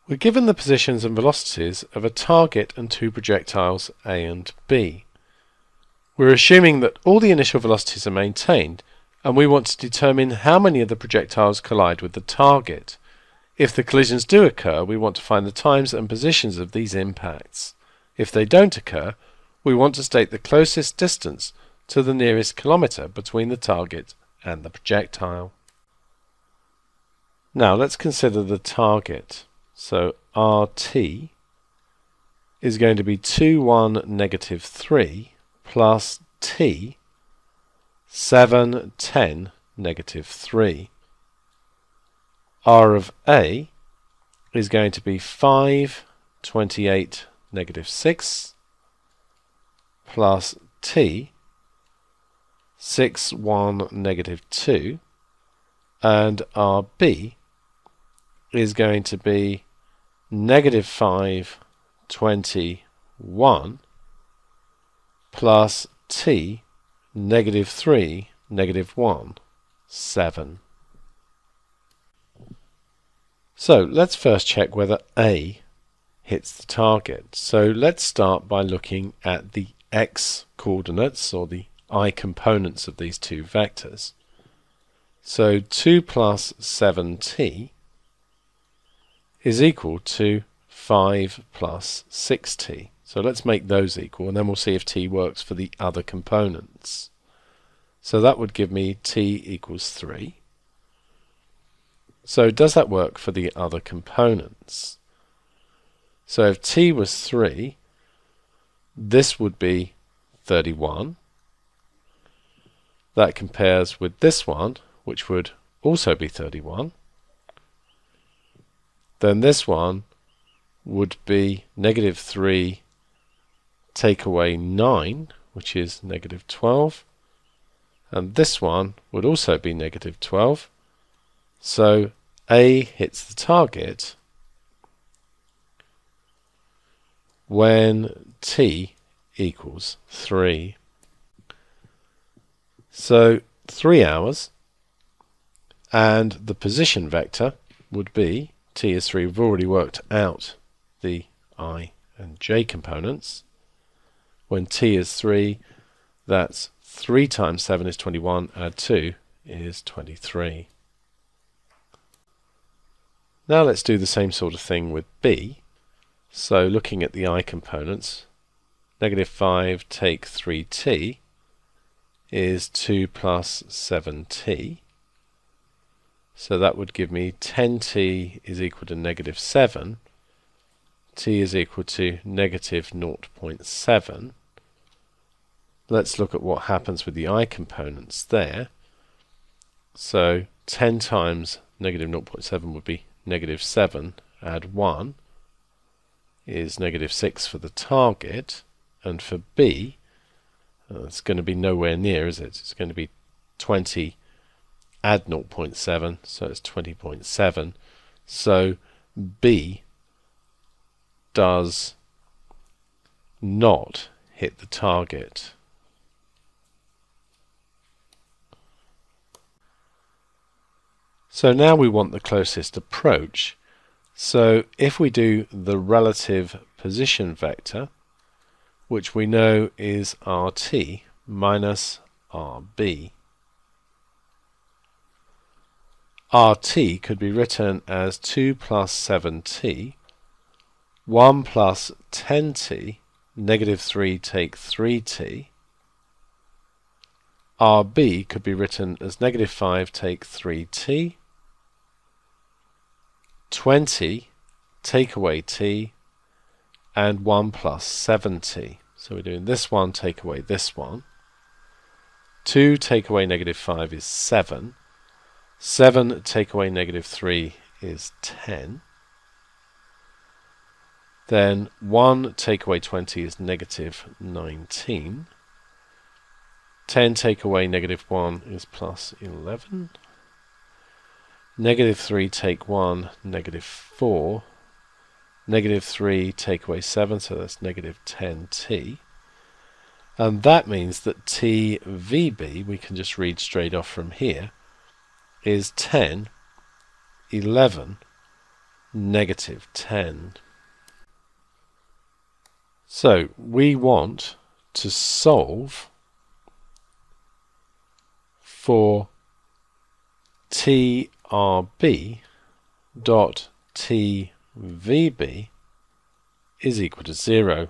We're given the positions and velocities of a target and two projectiles A and B. We're assuming that all the initial velocities are maintained, and we want to determine how many of the projectiles collide with the target. If the collisions do occur, we want to find the times and positions of these impacts. If they don't occur, we want to state the closest distance to the nearest kilometre between the target and the projectile. Now let's consider the target. So RT is going to be 2, 1, negative 3 plus T 7, 10, negative 3. R of A is going to be 5, 28, negative 6 plus T 6, 1, negative 2, and RB is going to be negative 5, 21 plus T negative 3, negative 1, 7. So let's first check whether A hits the target. So let's start by looking at the x coordinates, or the I components of these two vectors. So 2 plus 7t is equal to 5 plus 6t. So let's make those equal, and then we'll see if t works for the other components. So that would give me t equals 3. So does that work for the other components? So if t was 3, this would be 31. That compares with this one, which would also be 31. Then this one would be negative 3 take away 9, which is negative 12. And this one would also be negative 12. So A hits the target when t equals 3. So 3 hours, and the position vector would be t is 3. We've already worked out the I and j components. When t is 3, that's 3 times 7 is 21, add 2 is 23. Now let's do the same sort of thing with B. So looking at the I components, negative 5 take 3t is 2 plus 7t. So that would give me 10t is equal to negative 7. T is equal to negative 0.7. Let's look at what happens with the I components there. So 10 times negative 0.7 would be negative 7, add 1 is negative 6 for the target, and for B, it's going to be nowhere near, is it? It's going to be 20 add 0.7, so it's 20.7. So B does not hit the target. So now we want the closest approach. So if we do the relative position vector, which we know is RT minus RB. RT could be written as 2 plus 7t, 1 plus 10t, negative 3 take 3t. RB could be written as negative 5 take 3t, 20 take away t, and 1 plus 7t. So we're doing this one take away this one. 2 take away negative 5 is 7. 7 take away negative 3 is 10. Then 1 take away 20 is negative 19. 10 take away negative 1 is plus 11. Negative 3 take 1, negative 4. Negative 3 take away 7, so that's negative 10t. And that means that t VB, we can just read straight off from here, is 10, 11, negative 10. So we want to solve for TRB dot TVB is equal to 0.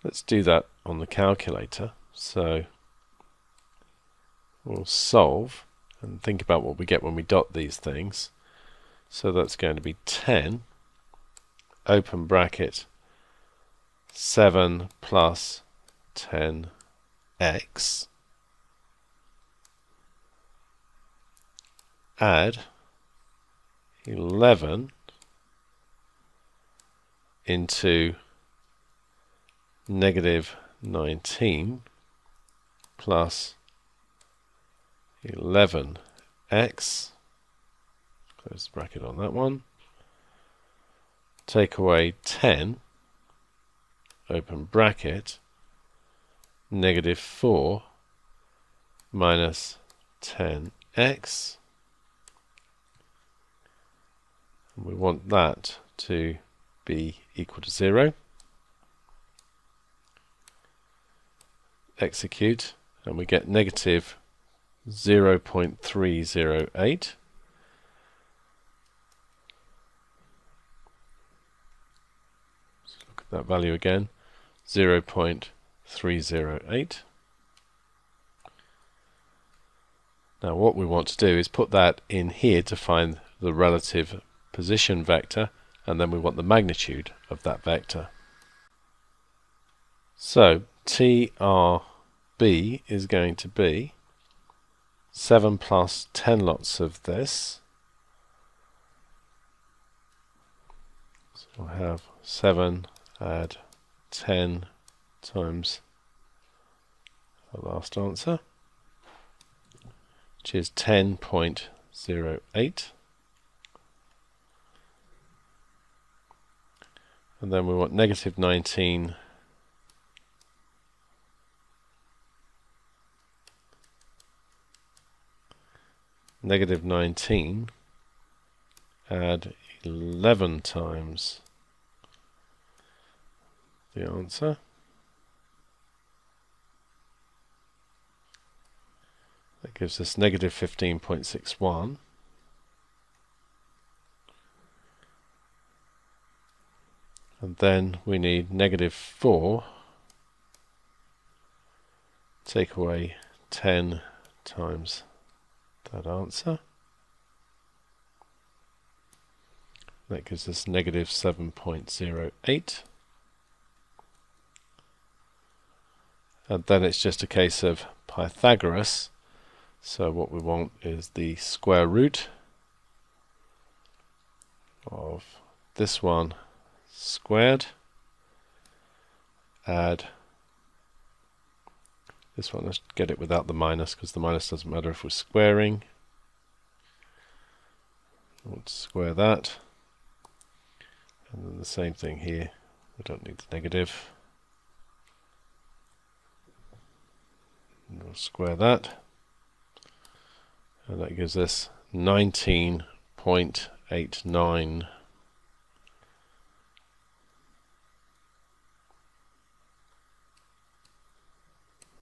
Let's do that on the calculator. So we'll solve and think about what we get when we dot these things. So that's going to be 10, open bracket, 7 plus 10x, add 11 into negative 19 plus 11x, close the bracket on that one, take away 10, open bracket, negative 4 minus 10x, and we want that to be equal to 0. Execute, and we get negative 0.308. Let's look at that value again, 0.308. Now what we want to do is put that in here to find the relative position vector, and then we want the magnitude of that vector. So TRB is going to be 7 plus 10 lots of this. So we'll have 7 add 10 times the last answer, which is 10.08. And then we want negative 19 add 11 times the answer. That gives us negative 15.61. And then we need negative 4, take away 10 times that answer. That gives us negative 7.08. And then it's just a case of Pythagoras. So what we want is the square root of this one squared, add this one, let's get it without the minus because the minus doesn't matter if we're squaring. We'll square that, and then the same thing here, we don't need the negative. And we'll square that, and that gives us 19.89